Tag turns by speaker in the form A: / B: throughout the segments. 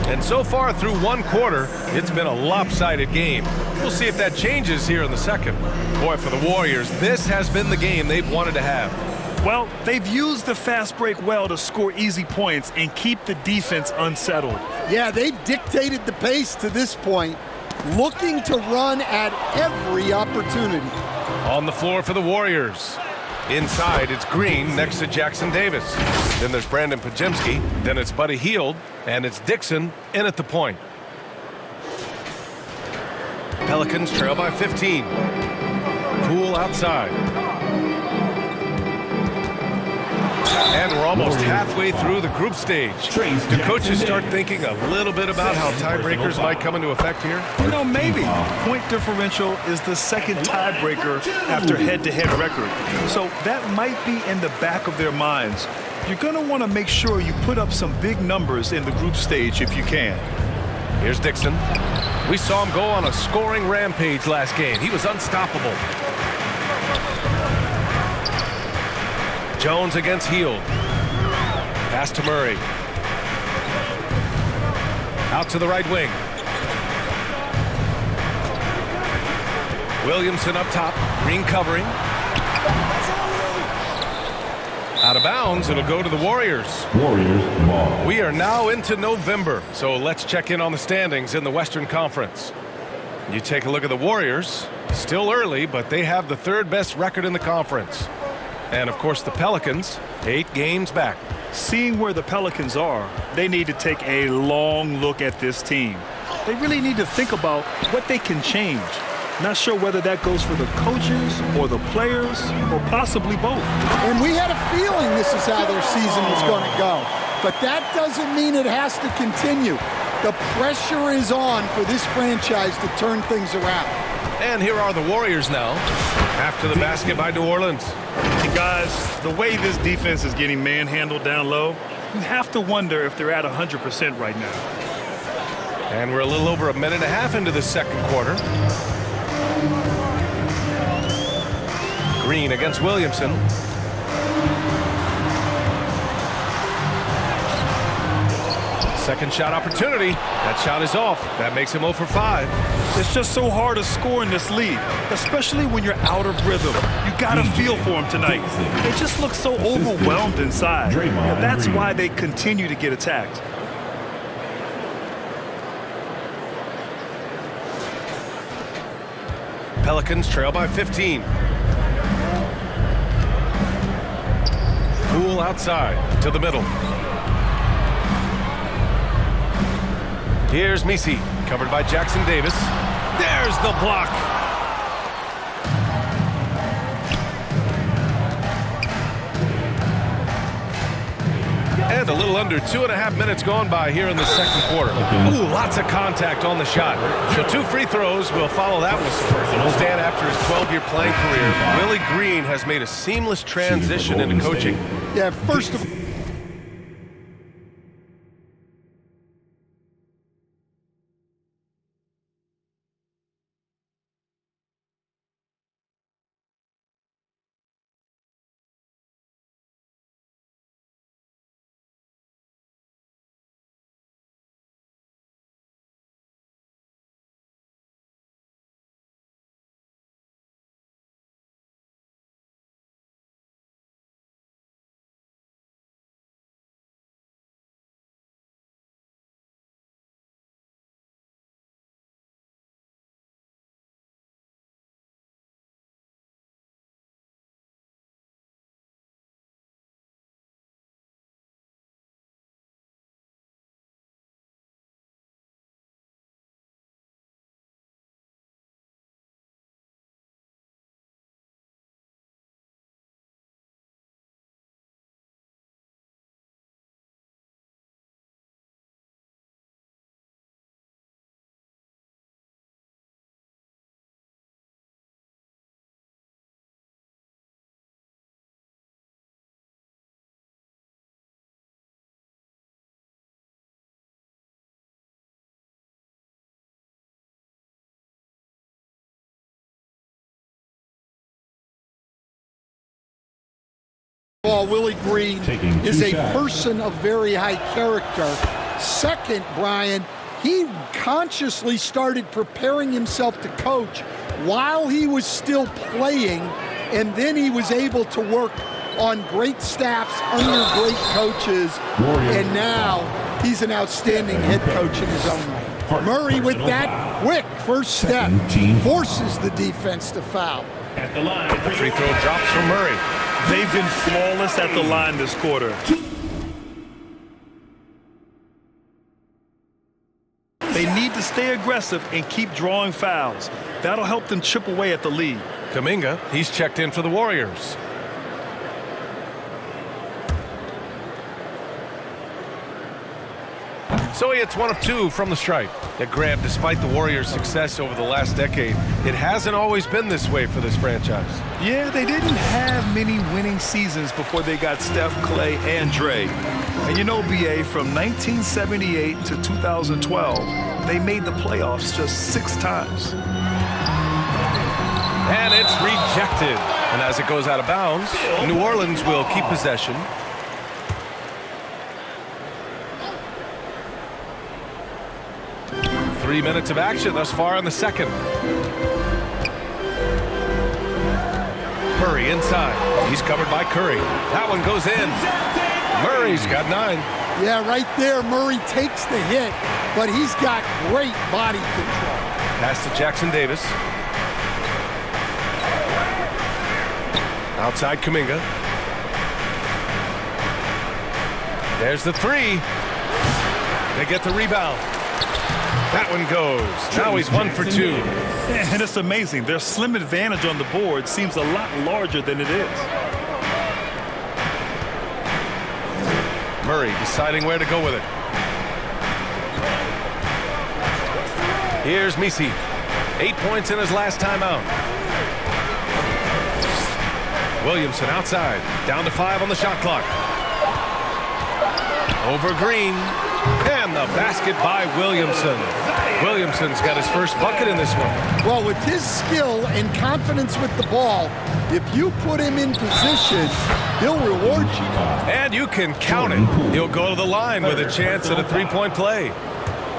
A: And so far through one quarter, it's been a lopsided game. We'll see if that changes here in the second. Boy, for the Warriors, this has been the game they've wanted to have.
B: Well, they've used the fast break well to score easy points and keep the defense unsettled.
C: Yeah, they've dictated the pace to this point, looking to run at every opportunity.
A: On the floor for the Warriors. Inside, it's Green next to Jackson Davis. Then there's Brandon Pajemski. Then it's Buddy Hield. And it's Dixon in at the point. Pelicans trail by 15. Poole outside. And we're almost halfway through the group stage. Do coaches start thinking a little bit about how tiebreakers might come into effect here?
B: You know, maybe. Point differential is the second tiebreaker after head-to-head record. So that might be in the back of their minds. You're going to want to make sure you put up some big numbers in the group stage if you can.
A: Here's Dixon. We saw him go on a scoring rampage last game. He was unstoppable. Jones against Hield. Pass to Murray. Out to the right wing. Williamson up top. Green covering. Out of bounds. It'll go to the Warriors.
D: Warriors ball.
A: We are now into November, so let's check in on the standings in the Western Conference. You take a look at the Warriors. Still early, but they have the third best record in the conference. And, of course, the Pelicans, 8 games back.
B: Seeing where the Pelicans are, they need to take a long look at this team. They really need to think about what they can change. Not sure whether that goes for the coaches or the players or possibly both.
C: And we had a feeling this is how their season was going to go. But that doesn't mean it has to continue. The pressure is on for this franchise to turn things around.
A: And here are the Warriors now, after the basket by New Orleans.
B: And guys, the way this defense is getting manhandled down low, you have to wonder if they're at 100% right now.
A: And we're a little over a minute and a half into the second quarter. Green against Williamson. Second shot opportunity. That shot is off. That makes him 0 for 5.
B: It's just so hard to score in this league, especially when you're out of rhythm. You got to feel for him tonight. They just look so overwhelmed inside. And that's why they continue to get attacked.
A: Pelicans trail by 15. Poole outside to the middle. Here's Messi, covered by Jackson Davis. There's the block. And a little under 2.5 minutes gone by here in the second quarter. Ooh, lots of contact on the shot. So 2 free throws will follow that whistle. He'll stand after his 12-year playing career. Willie Green has made a seamless transition into coaching.
C: Yeah, first of all, Willie Green is a person of very high character, Second, Brian, he consciously started preparing himself to coach while he was still playing, and then he was able to work on great staffs under great coaches, and now he's an outstanding head coach in his own right. Murray with that quick first step forces the defense to foul.
A: The free throw drops from Murray.
B: They've been flawless at the line this quarter. They need to stay aggressive and keep drawing fouls. That'll help them chip away at the lead.
A: Kuminga, he's checked in for the Warriors. So he hits 1 of 2 from the stripe. Now, Grant, despite the Warriors' success over the last decade, it hasn't always been this way for this franchise.
B: Yeah, they didn't have many winning seasons before they got Steph, Clay, and Dre. And you know, BA, from 1978 to 2012, they made the playoffs just 6 times.
A: And it's rejected. And as it goes out of bounds, New Orleans will keep possession. Three minutes of action thus far in the second. Murray inside. He's covered by Curry. That one goes in. Murray's got 9.
C: Yeah, right there, Murray takes the hit, but he's got great body control.
A: Pass to Jackson Davis. Outside Kuminga. There's the 3. They get the rebound. That one goes. Now he's 1 for 2.
B: And it's amazing. Their slim advantage on the board seems a lot larger than it is.
A: Murray deciding where to go with it. Here's Misi. 8 points in his last time out. Williamson outside. Down to 5 on the shot clock. Over Green. And the basket by Williamson. Williamson's got his first bucket in this one.
C: Well, with his skill and confidence with the ball, if you put him in position, he'll reward you.
A: And you can count it. He'll go to the line with a chance at a three-point play.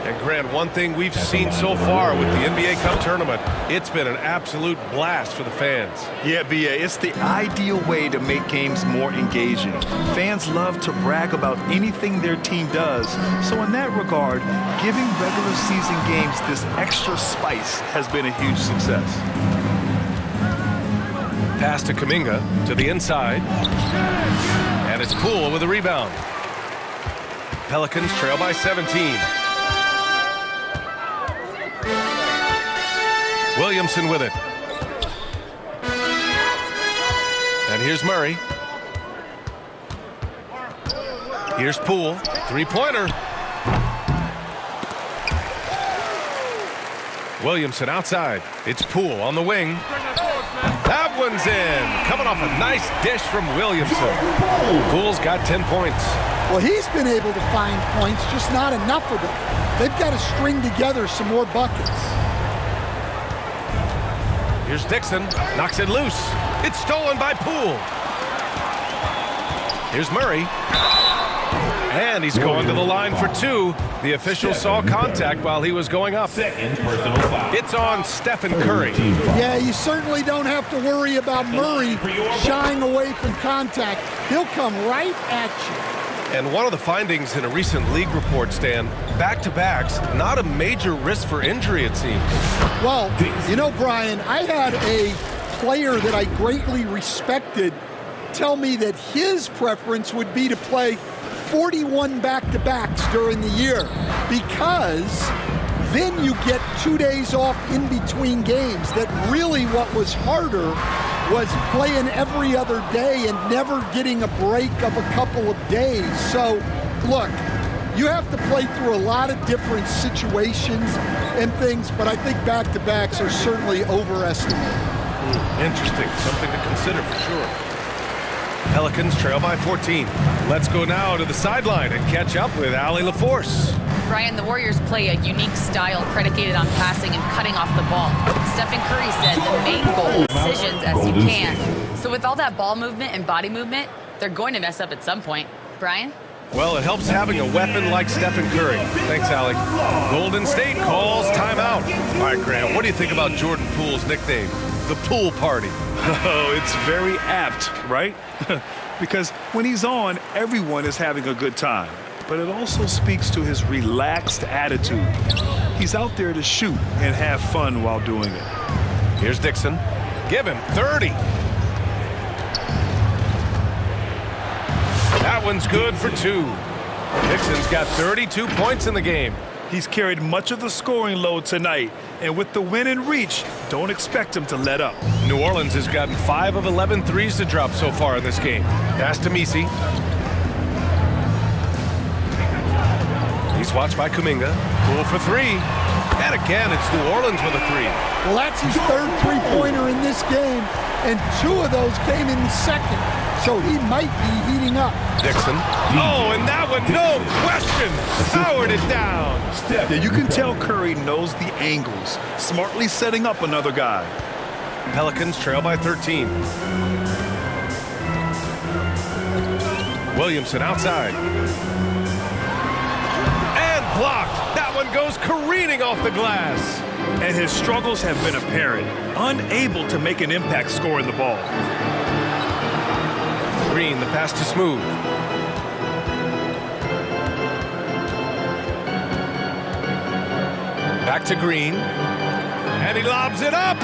A: And Grant, one thing we've seen so far with the NBA Cup tournament, it's been an absolute blast for the fans.
B: Yeah, BA, it's the ideal way to make games more engaging. Fans love to brag about anything their team does. So in that regard, giving regular season games this extra spice has been a huge success.
A: Pass to Kuminga to the inside. And it's Poole with a rebound. Pelicans trail by 17. Williamson with it. And here's Murray. Here's Poole. Three-pointer. Williamson outside. It's Poole on the wing. That one's in. Coming off a nice dish from Williamson. Poole's got 10 points.
C: Well, he's been able to find points, just not enough of them. They've got to string together some more buckets.
A: Here's Dixon, knocks it loose. It's stolen by Poole. Here's Murray. And he's going to the line for 2. The official saw contact while he was going up. It's on Stephen Curry.
C: Yeah, you certainly don't have to worry about Murray shying away from contact. He'll come right at you.
A: And one of the findings in a recent league report, Stan, back-to-backs, not a major risk for injury, it seems.
C: Well, you know, Brian, I had a player that I greatly respected tell me that his preference would be to play 41 back-to-backs during the year because then you get 2 days off in between games. That really what was harder was playing every other day and never getting a break of a couple of days. So, look, you have to play through a lot of different situations and things, but I think back-to-backs are certainly overestimated.
A: Interesting. Something to consider for sure. Pelicans trail by 14. Let's go now to the sideline and catch up with Allie LaForce.
D: Brian, the Warriors play a unique style predicated on passing and cutting off the ball. Stephen Curry said the main goal is decisions as you can. So with all that ball movement and body movement, they're going to mess up at some point. Brian?
A: Well, it helps having a weapon like Stephen Curry. Thanks, Alec. Golden State calls timeout. All right, Graham, what do you think about Jordan Poole's nickname, the Pool Party?
B: Oh, it's very apt, right? Because when he's on, everyone is having a good time. But it also speaks to his relaxed attitude. He's out there to shoot and have fun while doing it.
A: Here's Dixon. Give him 30. That one's good for 2. Dixon's got 32 points in the game.
B: He's carried much of the scoring load tonight, and with the win in reach, don't expect him to let up.
A: New Orleans has gotten 5 of 11 threes to drop so far in this game. Pass to Misi. He's watched by Kuminga. Poole for 3. And again, it's New Orleans with a 3.
C: Well, that's his third three-pointer in this game, and 2 of those came in the second, so he might be heating up.
A: Dixon. Oh, and that one, no question, powered it down.
B: Yeah, you can tell Curry knows the angles, smartly setting up another guy.
A: Pelicans trail by 13. Williamson outside. And blocked. That one goes careening off the glass.
B: And his struggles have been apparent, unable to make an impact scoring the ball.
A: Green, the pass to Smooth. Back to Green. And he lobs it up.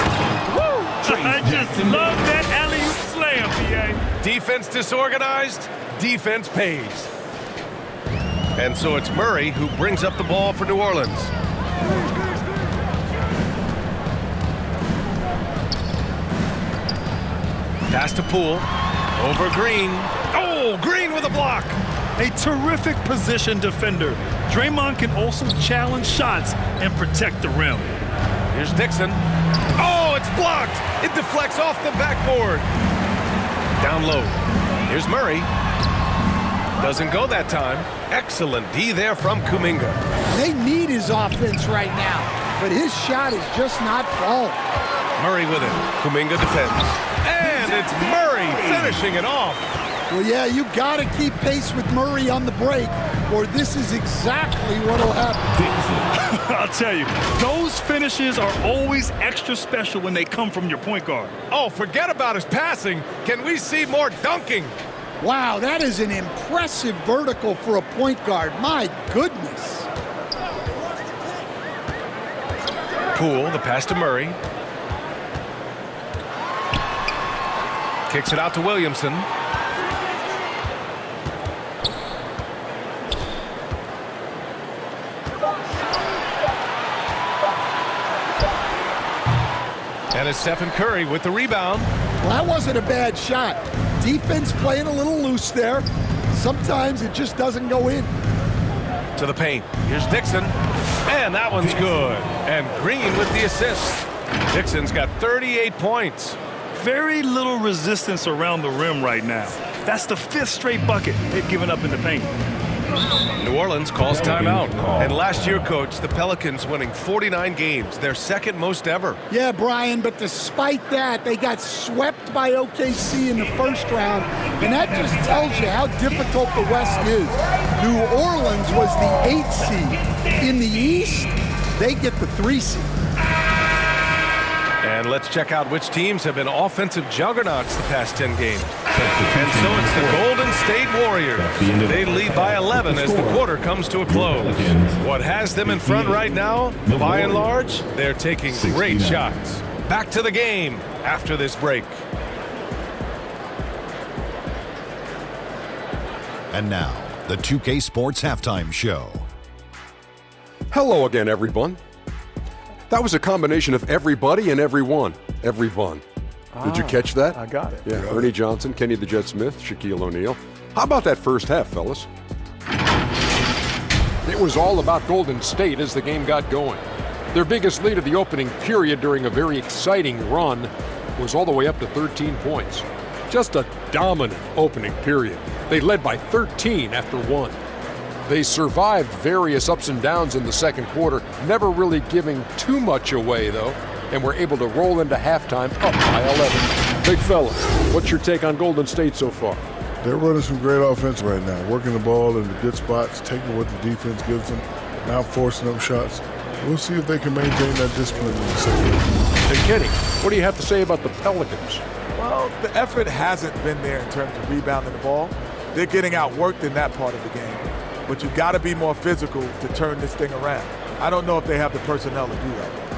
A: Woo!
B: I just love that alley-oop slam, PA.
A: Defense disorganized, defense pays. And so it's Murray who brings up the ball for New Orleans. Pass to Poole. Over Green. Oh, Green with a block.
B: A terrific position defender. Draymond can also challenge shots and protect the rim.
A: Here's Dixon. Oh, it's blocked. It deflects off the backboard. Down low. Here's Murray. Doesn't go that time. Excellent D there from Kuminga.
C: They need his offense right now, but his shot is just not falling.
A: Murray with it. Kuminga defends. And it's Murray finishing it off.
C: Well, yeah, you got to keep pace with Murray on the break, or this is exactly what will happen.
B: I'll tell you, those finishes are always extra special when they come from your point guard.
A: Oh, forget about his passing. Can we see more dunking?
C: Wow, that is an impressive vertical for a point guard. My goodness.
A: Poole, the pass to Murray. Kicks it out to Williamson. And it's Stephen Curry with the rebound.
C: Well, that wasn't a bad shot. Defense playing a little loose there. Sometimes it just doesn't go in.
A: To the paint. Here's Dixon. And that one's good. And Green with the assist. Dixon's got 38 points.
B: Very little resistance around the rim right now. That's the 5th straight bucket they've given up in the paint.
A: New Orleans calls timeout. And last year, Coach, the Pelicans winning 49 games, their second most ever.
C: Yeah, Brian, but despite that, they got swept by OKC in the first round, and that just tells you how difficult the West is. New Orleans was the 8th seed. In the East, they get the 3 seed.
A: And let's check out which teams have been offensive juggernauts the past 10 games. And so it's the Golden State Warriors. They lead by 11 as the quarter comes to a close. What has them in front right now, by and large, they're taking great shots. Back to the game after this break.
E: And now, the 2K Sports Halftime Show.
F: Hello again, everyone. That was a combination of everybody and everyone. Everyone. Did you catch that?
B: I got it.
F: Yeah, Ernie Johnson, Kenny the Jet Smith, Shaquille O'Neal. How about that first half, fellas? It was all about Golden State as the game got going. Their biggest lead of the opening period during a very exciting run was all the way up to 13 points. Just a dominant opening period. They led by 13 after 1. They survived various ups and downs in the second quarter, never really giving too much away, though, and were able to roll into halftime up by 11. Big fella, what's your take on Golden State so far?
G: They're running some great offense right now, working the ball in the good spots, taking what the defense gives them, not forcing up shots. We'll see if they can maintain that discipline in the second half.
F: And Kenny, what do you have to say about the Pelicans?
H: Well, the effort hasn't been there in terms of rebounding the ball. They're getting outworked in that part of the game. But you've got to be more physical to turn this thing around. I don't know if they have the personnel to do that.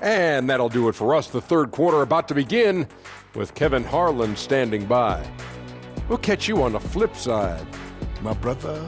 F: And that'll do it for us. The third quarter about to begin with Kevin Harlan standing by. We'll catch you on the flip side.
G: My brother.